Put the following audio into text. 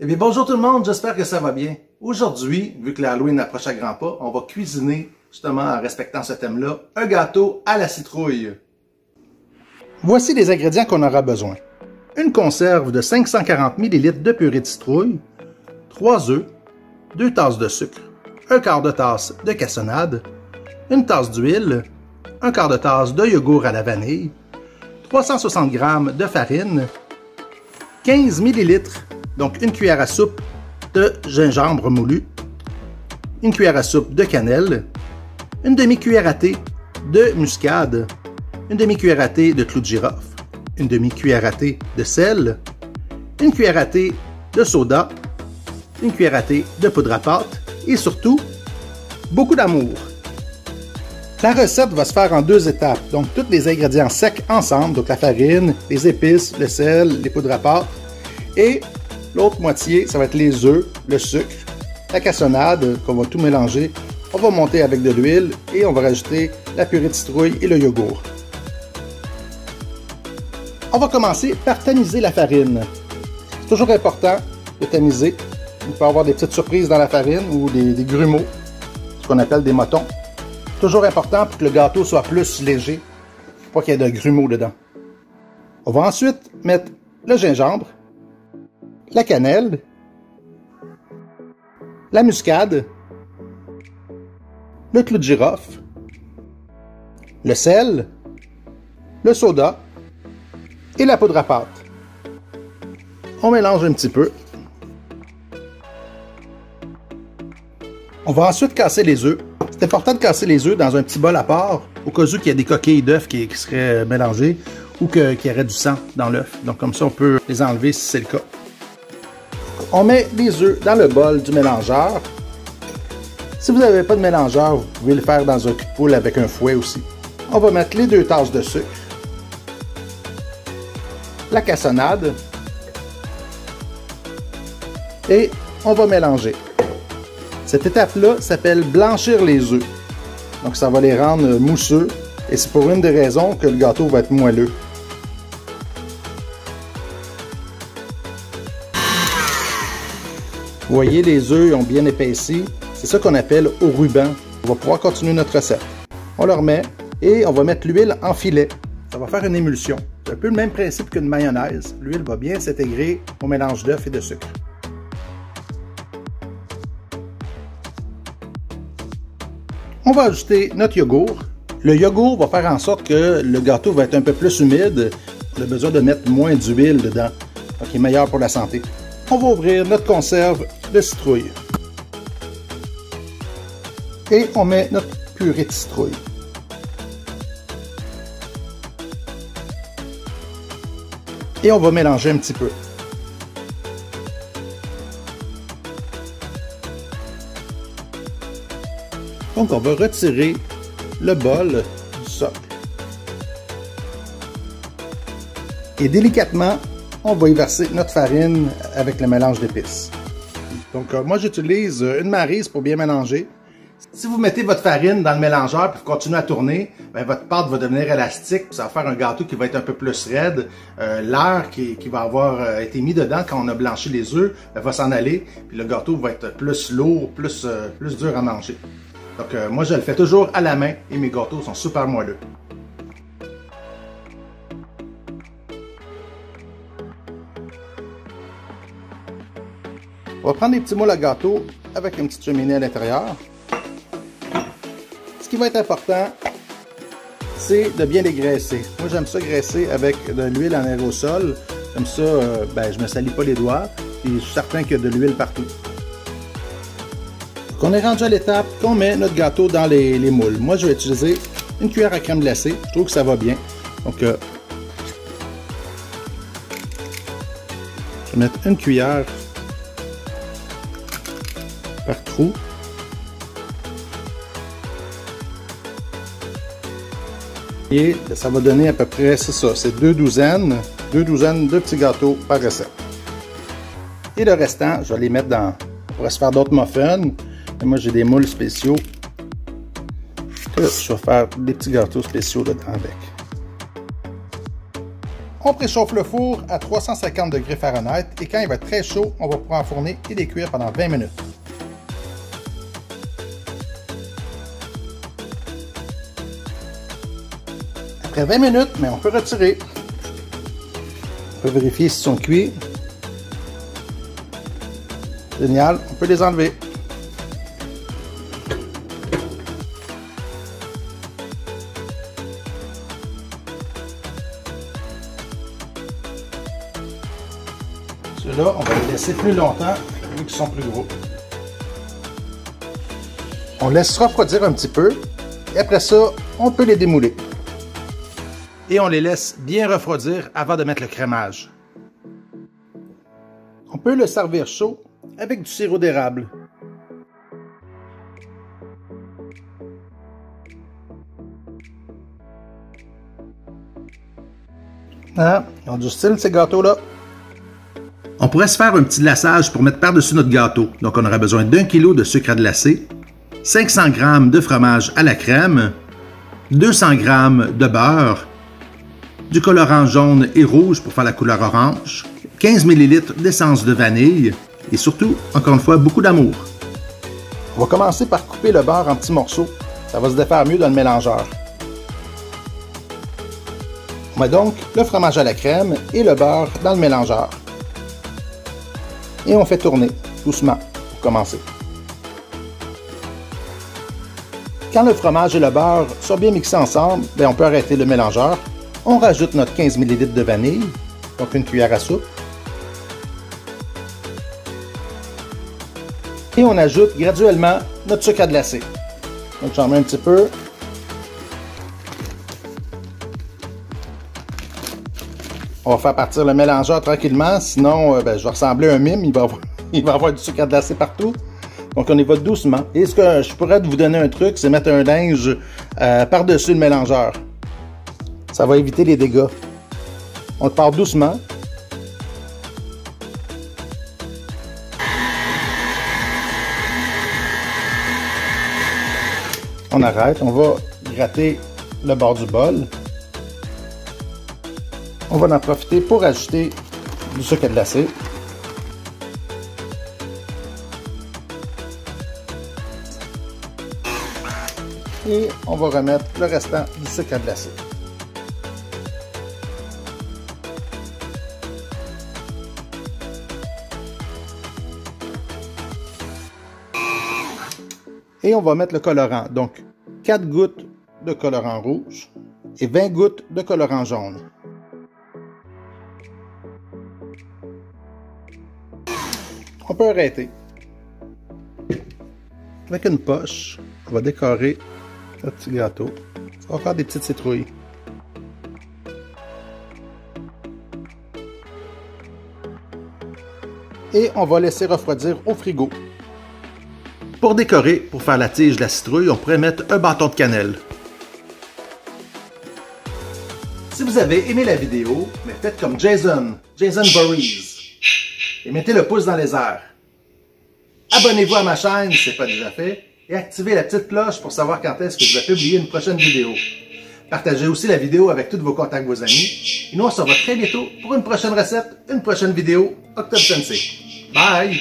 Eh bien, bonjour tout le monde, j'espère que ça va bien. Aujourd'hui, vu que l'Halloween approche à grands pas, on va cuisiner, justement en respectant ce thème-là, un gâteau à la citrouille. Voici les ingrédients qu'on aura besoin. Une conserve de 540 ml de purée de citrouille, 3 œufs, 2 tasses de sucre, un quart de tasse de cassonade, une tasse d'huile, un quart de tasse de yogourt à la vanille, 360 g de farine, 15 ml, donc une cuillère à soupe de gingembre moulu, une cuillère à soupe de cannelle, une demi-cuillère à thé de muscade, une demi-cuillère à thé de clou de girofle, une demi-cuillère à thé de sel, une cuillère à thé de soda, une cuillère à thé de poudre à pâte et surtout, beaucoup d'amour. La recette va se faire en 2 étapes, donc tous les ingrédients secs ensemble, donc la farine, les épices, le sel, les poudres à pâte, et l'autre moitié, ça va être les œufs, le sucre, la cassonade qu'on va tout mélanger. On va monter avec de l'huile et on va rajouter la purée de citrouille et le yogourt. On va commencer par tamiser la farine. C'est toujours important de tamiser. Il peut y avoir des petites surprises dans la farine ou des grumeaux, ce qu'on appelle des motons. Toujours important pour que le gâteau soit plus léger, pas qu'il y ait de grumeaux dedans. On va ensuite mettre le gingembre, la cannelle, la muscade, le clou de girofle, le sel, le soda et la poudre à pâte. On mélange un petit peu. On va ensuite casser les œufs. C'est important de casser les œufs dans un petit bol à part, au cas où il y a des coquilles d'œufs qui seraient mélangées ou qu'il y aurait du sang dans l'œuf. Donc comme ça, on peut les enlever si c'est le cas. On met les œufs dans le bol du mélangeur. Si vous n'avez pas de mélangeur, vous pouvez le faire dans un cul de poule avec un fouet aussi. On va mettre les 2 tasses de sucre, la cassonade et on va mélanger. Cette étape-là s'appelle blanchir les œufs. Donc ça va les rendre mousseux et c'est pour une des raisons que le gâteau va être moelleux. Vous voyez, les œufs ont bien épaissi. C'est ça qu'on appelle au ruban. On va pouvoir continuer notre recette. On le remet et on va mettre l'huile en filet. Ça va faire une émulsion. C'est un peu le même principe qu'une mayonnaise. L'huile va bien s'intégrer au mélange d'œufs et de sucre. On va ajouter notre yogourt. Le yogourt va faire en sorte que le gâteau va être un peu plus humide. On a besoin de mettre moins d'huile dedans. Donc il est meilleur pour la santé. On va ouvrir notre conserve de citrouille. Et on met notre purée de citrouille. Et on va mélanger un petit peu. Donc on va retirer le bol du socle. Et délicatement, on va y verser notre farine avec le mélange d'épices. Donc moi j'utilise une maryse pour bien mélanger. Si vous mettez votre farine dans le mélangeur et vous continuez à tourner, bien, votre pâte va devenir élastique. Ça va faire un gâteau qui va être un peu plus raide. L'air qui va avoir été mis dedans quand on a blanchi les œufs va s'en aller. Puis le gâteau va être plus lourd, plus dur à manger. Donc moi je le fais toujours à la main et mes gâteaux sont super moelleux. On va prendre des petits moules à gâteau avec une petite cheminée à l'intérieur. Ce qui va être important, c'est de bien les graisser. Moi, j'aime ça graisser avec de l'huile en aérosol. Comme ça, je ne me salis pas les doigts et je suis certain qu'il y a de l'huile partout. Donc, on est rendu à l'étape qu'on met notre gâteau dans les moules. Moi, je vais utiliser une cuillère à crème glacée. Je trouve que ça va bien. Donc, je vais mettre une cuillère par trou. Et ça va donner à peu près, c'est ça, c'est 2 douzaines de petits gâteaux par recette. Et le restant, je vais les mettre dans, on pourrait se faire d'autres muffins, mais moi j'ai des moules spéciaux. Et je vais faire des petits gâteaux spéciaux dedans avec. On préchauffe le four à 350 degrés Fahrenheit et quand il va être très chaud, on va pouvoir enfourner et les cuire pendant 20 minutes. Après 20 minutes, mais on peut retirer. On peut vérifier s'ils sont cuits. Génial, on peut les enlever. Ceux-là, on va les laisser plus longtemps vu qu'ils sont plus gros. On laisse refroidir un petit peu et après ça, on peut les démouler. Et on les laisse bien refroidir avant de mettre le crémage. On peut le servir chaud avec du sirop d'érable. Ah, ils ont du style ces gâteaux-là. On pourrait se faire un petit glaçage pour mettre par-dessus notre gâteau. Donc on aura besoin d'1 kg de sucre à glacer, 500 g de fromage à la crème, 200 g de beurre, du colorant jaune et rouge pour faire la couleur orange, 15 ml d'essence de vanille et surtout, encore une fois, beaucoup d'amour. On va commencer par couper le beurre en petits morceaux. Ça va se défaire mieux dans le mélangeur. On met donc le fromage à la crème et le beurre dans le mélangeur. Et on fait tourner doucement pour commencer. Quand le fromage et le beurre sont bien mixés ensemble, on peut arrêter le mélangeur. On rajoute notre 15 ml de vanille, donc une cuillère à soupe. Et on ajoute graduellement notre sucre à glacer. Donc j'en mets un petit peu. On va faire partir le mélangeur tranquillement, sinon je vais ressembler à un mime, il va avoir du sucre à glacer partout. Donc on y va doucement. Et ce que je pourrais vous donner un truc, c'est mettre un linge par-dessus le mélangeur. Ça va éviter les dégâts. On le part doucement. On arrête, on va gratter le bord du bol. On va en profiter pour ajouter du sucre à glacer. Et on va remettre le restant du sucre à glacer. Et on va mettre le colorant. Donc, 4 gouttes de colorant rouge et 20 gouttes de colorant jaune. On peut arrêter. Avec une poche, on va décorer notre petit gâteau. On va faire des petites citrouilles. Et on va laisser refroidir au frigo. Pour décorer, pour faire la tige de la citrouille, on pourrait mettre un bâton de cannelle. Si vous avez aimé la vidéo, faites comme Jason Voorhees, et mettez le pouce dans les airs. Abonnez-vous à ma chaîne si ce n'est pas déjà fait, et activez la petite cloche pour savoir quand est-ce que je vais publier une prochaine vidéo. Partagez aussi la vidéo avec tous vos contacts, vos amis, et nous on se revoit très bientôt pour une prochaine recette, une prochaine vidéo, Octobre Sensei. Bye!